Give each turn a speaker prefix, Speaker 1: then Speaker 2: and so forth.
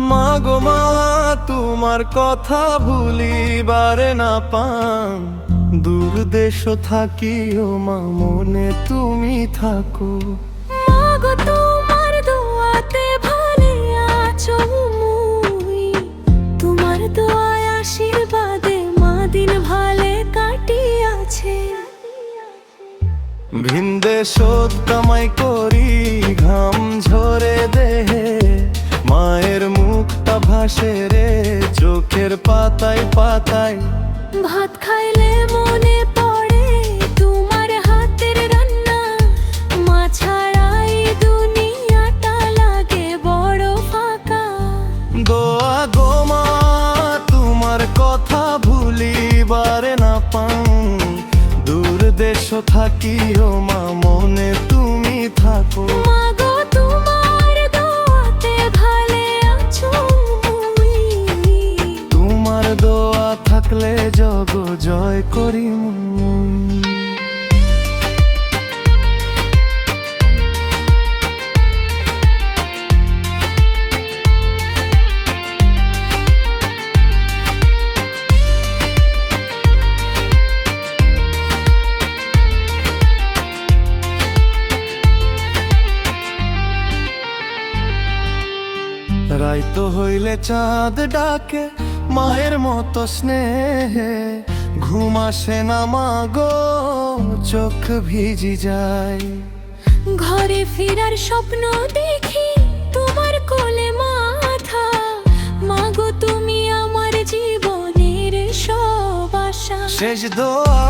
Speaker 1: মাগো মা, তোমার কথা ভুলিবারে না পাম। দূর দেশ থাকিও মা, মনে তুমি থাকো।
Speaker 2: মাগো তোমার দোয়াতে ভালে আছো মুই, তোমার দোয়ায় আশীর্বাদে মা দিন ভালে কাটিয়াছে।
Speaker 1: ভিনদেশত কামাই করি ঘাম ঝরে দেহে, মায়ের মুখটা ভাসে রে চোখের পাতায় পাতায়।
Speaker 2: ভাত খাইলে মনে পড়ে তোমার হাতের রান্না, মা ছাড়াই দুনিয়াটা লাগে বড় ফাঁকা।
Speaker 1: দোয়া গো মা, তোমার কথা ভুলিবারে না পাম। দূর দেশ থাকিও মা, মনে তুমি থাকো।
Speaker 2: মাগো তোমার দোয়াতে ভালে আছো মুই,
Speaker 1: তোমার দোয়া থাকলে জগ জয় করি মুই। রাইতো হইলে চাঁদ ডাকে মায়ের মতো স্নেহে, ঘুম আসে না মাগো, চোখ ভিজি যায়।
Speaker 2: ঘরে ফেরার স্বপ্ন দেখি তোমার কোলে মাথা, মাগো তুমি আমার জীবনের সব আশা।
Speaker 1: শেষ দোয়া